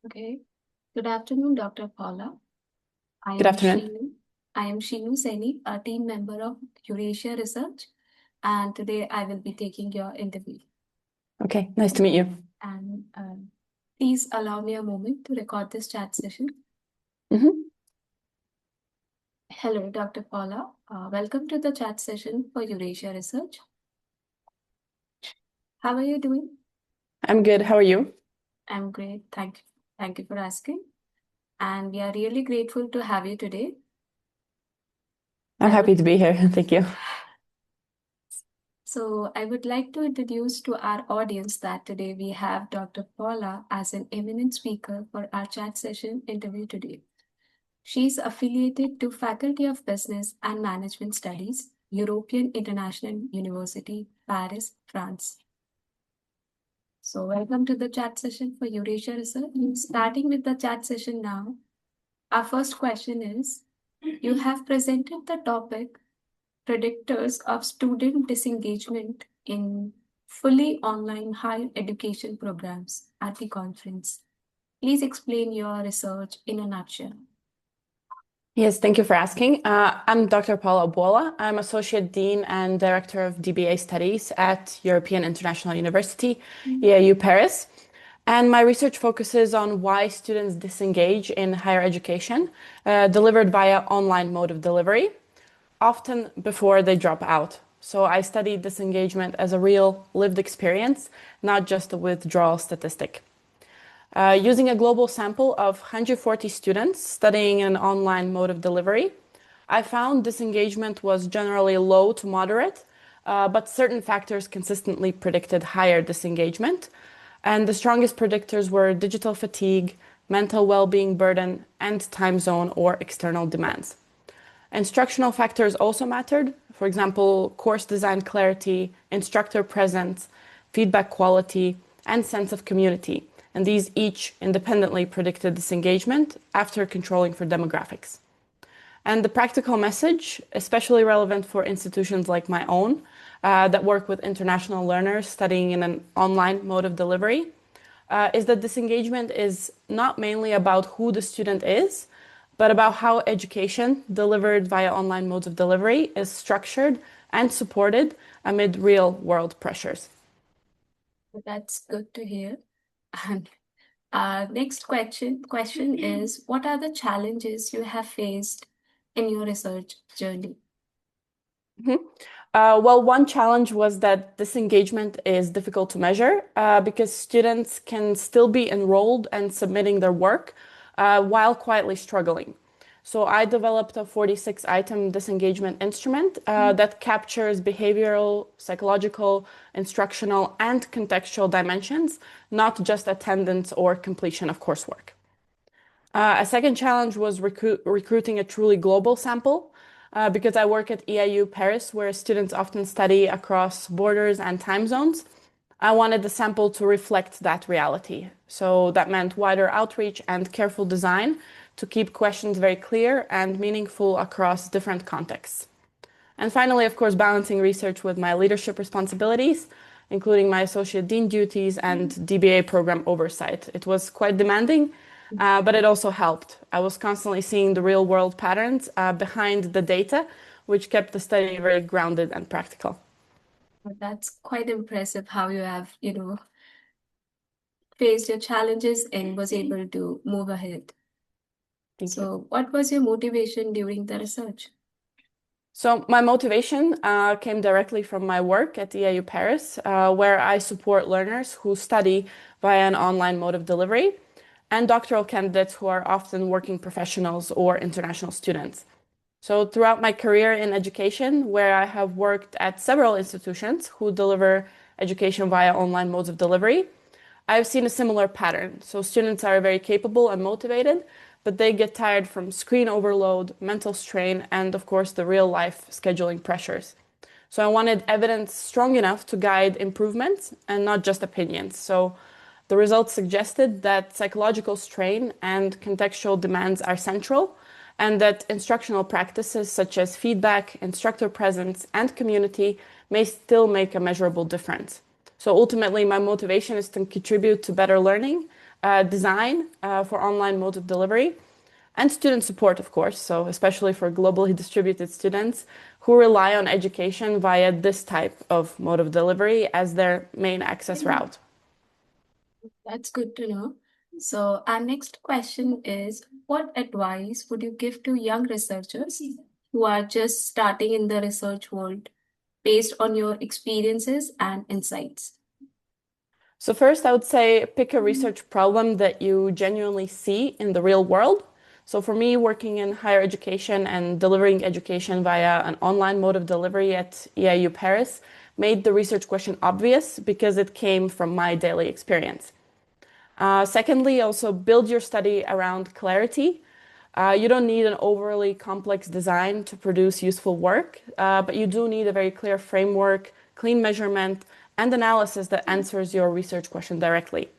Okay. Good afternoon, Dr. Paula. I Good am afternoon. Sheenu. I am Sheenu Seni, a team member of Eurasia Research, and today I will be taking your interview. Okay, nice to meet you. And please allow me a moment to record this chat session. hmm Hello, Dr. Paula. Welcome to the chat session for Eurasia Research. How are you doing? I'm good. How are you? I'm great. Thank you. Thank you for asking. And we are really grateful to have you today. I'm I happy would to be here. Thank you. So I would like to introduce to our audience that today we have Dr. Paula as an eminent speaker for our chat session interview today. She's affiliated to Faculty of Business and Management Studies, European International University, Paris, France. So welcome to the chat session for Eurasia Research. Starting with the chat session now, our first question is, you have presented the topic predictors of student disengagement in fully online higher education programs at the conference. Please explain your research in a nutshell. Yes, thank you for asking. I'm Dr. Paula Abola. I'm Associate Dean and Director of DBA Studies at European International University, EAU Paris. And my research focuses on why students disengage in higher education, delivered via online mode of delivery, often before they drop out. So I study disengagement as a real lived experience, not just a withdrawal statistic. Using a global sample of 140 students studying an online mode of delivery, I found disengagement was generally low to moderate, but certain factors consistently predicted higher disengagement. And the strongest predictors were digital fatigue, mental well-being burden, and time zone or external demands. Instructional factors also mattered. For example, course design clarity, instructor presence, feedback quality, and sense of community. And these each independently predicted disengagement after controlling for demographics. And the practical message, especially relevant for institutions like my own, that work with international learners studying in an online mode of delivery, is that disengagement is not mainly about who the student is, but about how education delivered via online modes of delivery is structured and supported amid real world pressures. That's good to hear. And next question is, what are the challenges you have faced in your research journey? Mhm. Well, one challenge was that disengagement is difficult to measure because students can still be enrolled and submitting their work while quietly struggling. So I developed a 46-item disengagement instrument that captures behavioral, psychological, instructional, and contextual dimensions, not just attendance or completion of coursework. A second challenge was recruiting a truly global sample because I work at EIU Paris, where students often study across borders and time zones. I wanted the sample to reflect that reality. So that meant wider outreach and careful design to keep questions very clear and meaningful across different contexts. And finally, of course, balancing research with my leadership responsibilities, including my associate dean duties and DBA program oversight. It was quite demanding, but it also helped. I was constantly seeing the real world patterns behind the data, which kept the study very grounded and practical. That's quite impressive how you have, faced your challenges and was able to move ahead. Thank you. So, what was your motivation during the research? So my motivation came directly from my work at EAU Paris, where I support learners who study via an online mode of delivery and doctoral candidates who are often working professionals or international students. So throughout my career in education, where I have worked at several institutions who deliver education via online modes of delivery, I've seen a similar pattern. So students are very capable and motivated, but they get tired from screen overload, mental strain, and of course, the real life scheduling pressures. So I wanted evidence strong enough to guide improvements and not just opinions. So the results suggested that psychological strain and contextual demands are central, and that instructional practices such as feedback, instructor presence, and community may still make a measurable difference. So ultimately, my motivation is to contribute to better learning design for online mode of delivery, and student support, of course. So especially for globally distributed students who rely on education via this type of mode of delivery as their main access route. That's good to know. So, our next question is, what advice would you give to young researchers who are just starting in the research world based on your experiences and insights? So first, I would say pick a research problem that you genuinely see in the real world. So for me, working in higher education and delivering education via an online mode of delivery at EIU Paris made the research question obvious because it came from my daily experience. Secondly, also build your study around clarity. You don't need an overly complex design to produce useful work, but you do need a very clear framework, clean measurement, and analysis that answers your research question directly.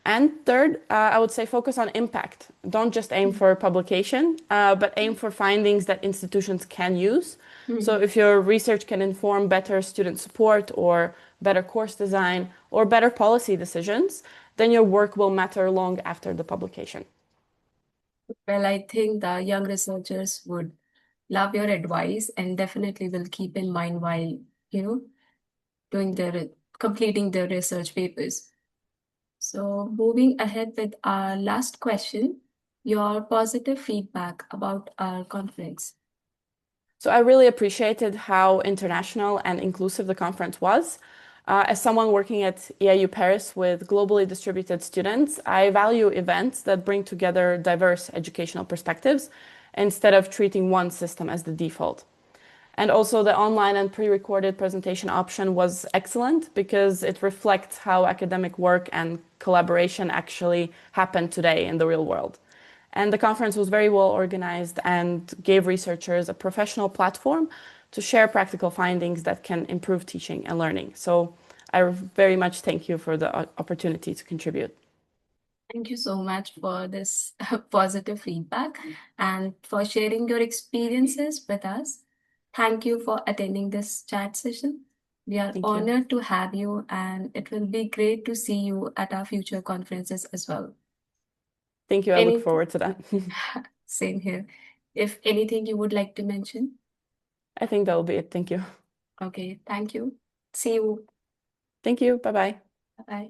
And third, I would say focus on impact. Don't just aim for publication, but aim for findings that institutions can use. So if your research can inform better student support or better course design or better policy decisions, then your work will matter long after the publication. Well, I think the young researchers would love your advice and definitely will keep in mind while, doing their completing their research papers. So, moving ahead with our last question, your positive feedback about our conference. So I really appreciated how international and inclusive the conference was. As someone working at EIU Paris with globally distributed students, I value events that bring together diverse educational perspectives instead of treating one system as the default. And also, the online and pre recorded presentation option was excellent because it reflects how academic work and collaboration actually happen today in the real world. And the conference was very well organized and gave researchers a professional platform to share practical findings that can improve teaching and learning. So I very much thank you for the opportunity to contribute. Thank you so much for this positive feedback and for sharing your experiences with us. Thank you for attending this chat session. We are Thank you. honored to have you, and it will be great to see you at our future conferences as well. Thank you. I look Anything? forward to that. Same here. If anything you would like to mention? I think that will be it. Thank you. Okay, thank you. See you. Thank you. Bye bye. Bye.